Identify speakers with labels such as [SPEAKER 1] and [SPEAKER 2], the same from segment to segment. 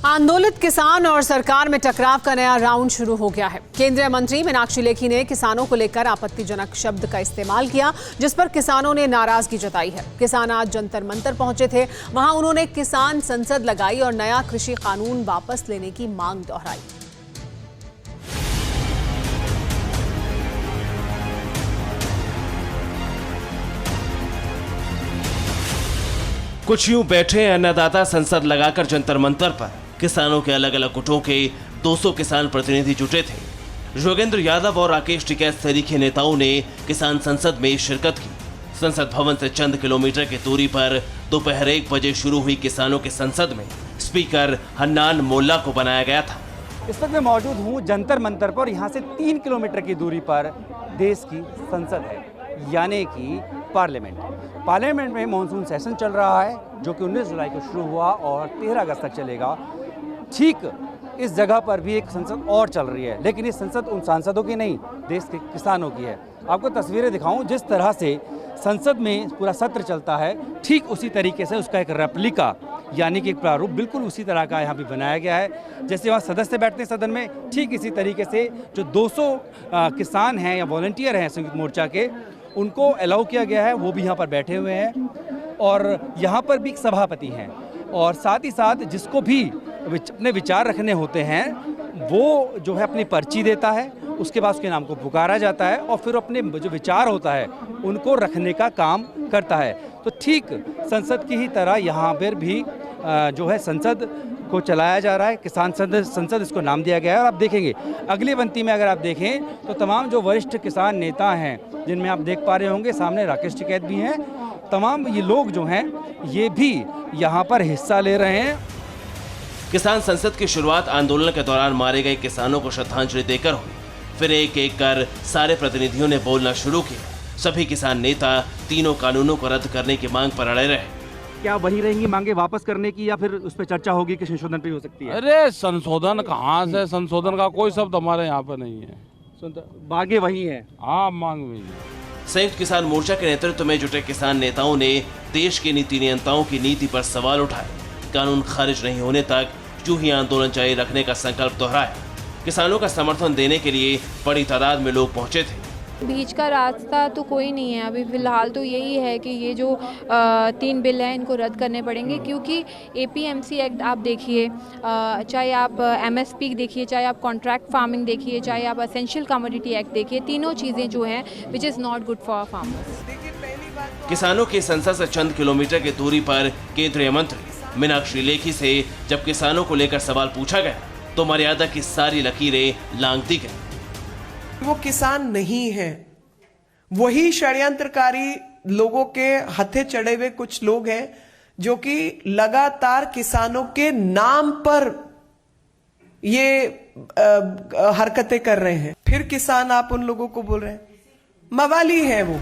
[SPEAKER 1] आंदोलित किसान और सरकार में टकराव का नया राउंड शुरू हो गया है। केंद्रीय मंत्री मीनाक्षी लेखी ने किसानों को लेकर आपत्तिजनक शब्द का इस्तेमाल किया, जिस पर किसानों ने नाराजगी जताई है। किसान आज जंतर मंतर पहुंचे थे। वहां उन्होंने किसान संसद लगाई और नया कृषि कानून वापस लेने की मांग दोहराई।
[SPEAKER 2] कुछ यूं बैठे अन्नदाता संसद लगाकर जंतर मंतर पर किसानों के अलग अलग गुटों के 200 किसान प्रतिनिधि जुटे थे। योगेंद्र यादव और राकेश टिकैत सरीखे नेताओं ने किसान संसद में शिरकत की। संसद भवन से चंद किलोमीटर की दूरी पर दोपहर 1 बजे शुरू हुई किसानों के संसद में स्पीकर हन्नान मोल्ला को बनाया गया था।
[SPEAKER 3] इस वक्त मैं मौजूद हूँ जंतर मंतर पर। यहाँ से 3 किलोमीटर की दूरी पर देश की संसद है, यानी कि पार्लियामेंट में मॉनसून सेशन चल रहा है, जो कि 19 जुलाई को शुरू हुआ और 13 अगस्त तक चलेगा। ठीक इस जगह पर भी एक संसद और चल रही है, लेकिन ये संसद उन सांसदों की नहीं, देश के किसानों की है। आपको तस्वीरें दिखाऊं, जिस तरह से संसद में पूरा सत्र चलता है, ठीक उसी तरीके से उसका एक रेप्लिका यानी कि एक प्रारूप बिल्कुल उसी तरह का यहाँ भी बनाया गया है। जैसे वहाँ सदस्य बैठते हैं सदन में, ठीक इसी तरीके से जो 200 किसान हैं या वॉलंटियर हैं संयुक्त मोर्चा के, उनको अलाउ किया गया है। वो भी यहाँ पर बैठे हुए हैं और यहाँ पर भी एक सभापति हैं, और साथ ही साथ जिसको भी अपने विचार रखने होते हैं वो जो है अपनी पर्ची देता है, उसके बाद उसके नाम को पुकारा जाता है और फिर अपने जो विचार होता है उनको रखने का काम करता है। तो ठीक संसद की ही तरह यहाँ पर भी जो है संसद को चलाया जा रहा है। किसान संसद इसको नाम दिया गया है। और आप देखेंगे अगली पंक्ति में अगर आप देखें तो तमाम जो वरिष्ठ किसान नेता हैं, जिनमें आप देख पा रहे होंगे सामने राकेश टिकैत भी हैं, तमाम ये लोग जो हैं ये भी यहाँ पर हिस्सा ले रहे हैं।
[SPEAKER 2] किसान संसद की शुरुआत आंदोलन के दौरान मारे गए किसानों को श्रद्धांजलि देकर हुई। फिर एक एक कर सारे प्रतिनिधियों ने बोलना शुरू किया। सभी किसान नेता तीनों कानूनों को रद्द करने की मांग पर अड़े रहे।
[SPEAKER 3] क्या वही रहेंगी मांगे वापस करने की, या फिर उस पर चर्चा होगी कि संशोधन पे हो सकती है?
[SPEAKER 4] अरे संशोधन कहाँ से, संशोधन का कोई शब्द हमारे यहाँ पर नहीं है।
[SPEAKER 3] मांगे वही है।
[SPEAKER 4] हाँ, मांग वही है।
[SPEAKER 2] संयुक्त किसान मोर्चा के नेतृत्व में जुटे किसान नेताओं ने देश के नीति नियंताओं की नीति पर सवाल उठाए। कानून खारिज नहीं होने तक यूं ही आंदोलन जारी रखने का संकल्प दोहराया। किसानों का समर्थन देने के लिए बड़ी तादाद में लोग पहुंचे थे।
[SPEAKER 5] बीच का रास्ता तो कोई नहीं है अभी फिलहाल। तो यही है कि ये जो 3 बिल हैं इनको रद्द करने पड़ेंगे, क्योंकि APMC एक्ट आप देखिए, चाहे आप MSP देखिए, चाहे आप कॉन्ट्रैक्ट फार्मिंग देखिए, चाहे आप एसेंशियल कमोडिटी एक्ट देखिए, तीनों चीज़ें जो हैं which is not good for farmers.
[SPEAKER 2] किसानों की संसद से चंद किलोमीटर की दूरी पर केंद्रीय मंत्री मीनाक्षी लेखी से जब किसानों को लेकर सवाल पूछा गया तो मर्यादा की सारी लकीरें लांघ दी गई।
[SPEAKER 6] वो किसान नहीं है, वही षड्यंत्रकारी लोगों के हथे चढ़े हुए कुछ लोग हैं जो कि लगातार किसानों के नाम पर ये हरकतें कर रहे हैं। फिर किसान आप उन लोगों को बोल रहे हैं, मवाली है वो।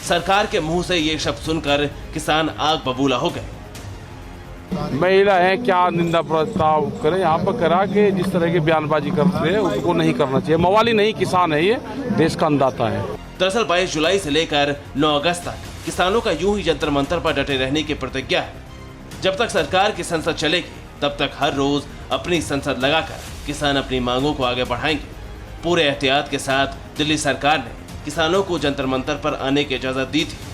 [SPEAKER 2] सरकार के मुंह से ये शब्द सुनकर किसान आग बबूला हो गए।
[SPEAKER 4] महिला है, क्या निंदा प्रस्ताव करें यहाँ पर करा के जिस तरह की बयानबाजी करते हैं उसको नहीं करना चाहिए। मवाली नहीं, किसान है, ये देश का अन्नदाता है।
[SPEAKER 2] दरअसल 22 जुलाई से लेकर 9 अगस्त तक किसानों का यूं ही जंतर मंतर पर डटे रहने की प्रतिज्ञा है। जब तक सरकार की संसद चलेगी तब तक हर रोज अपनी संसद लगाकर किसान अपनी मांगों को आगे बढ़ाएंगे। पूरे एहतियात के साथ दिल्ली सरकार ने किसानों को जंतर मंतर पर आने की इजाजत दी थी।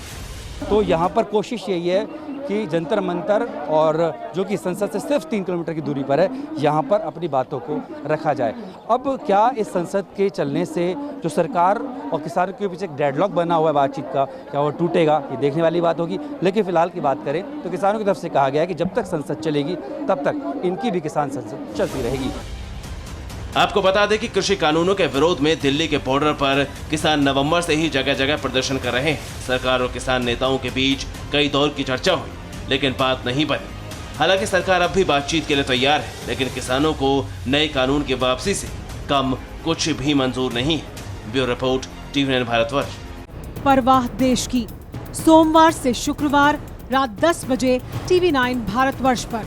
[SPEAKER 3] तो यहाँ पर कोशिश यही है कि जंतर मंतर और जो कि संसद से सिर्फ 3 किलोमीटर की दूरी पर है, यहाँ पर अपनी बातों को रखा जाए। अब क्या इस संसद के चलने से जो सरकार और किसानों के पीछे एक डेडलॉक बना हुआ है बातचीत का, क्या वो टूटेगा? ये देखने वाली बात होगी। लेकिन फिलहाल की बात करें तो किसानों की तरफ से कहा गया है कि जब तक संसद चलेगी तब तक इनकी भी किसान संसद चलती रहेगी।
[SPEAKER 2] आपको बता दें कि कृषि कानूनों के विरोध में दिल्ली के बॉर्डर पर किसान नवंबर से ही जगह जगह प्रदर्शन कर रहे हैं। सरकार और किसान नेताओं के बीच कई दौर की चर्चा हुई, लेकिन बात नहीं बनी। हालांकि सरकार अब भी बातचीत के लिए तैयार है, लेकिन किसानों को नए कानून की वापसी से कम कुछ भी मंजूर नहीं है। Bureau report, TV9 Bharatvarsh.
[SPEAKER 1] परवाह देश की, सोमवार से शुक्रवार रात 10 बजे TV9 भारतवर्ष पर।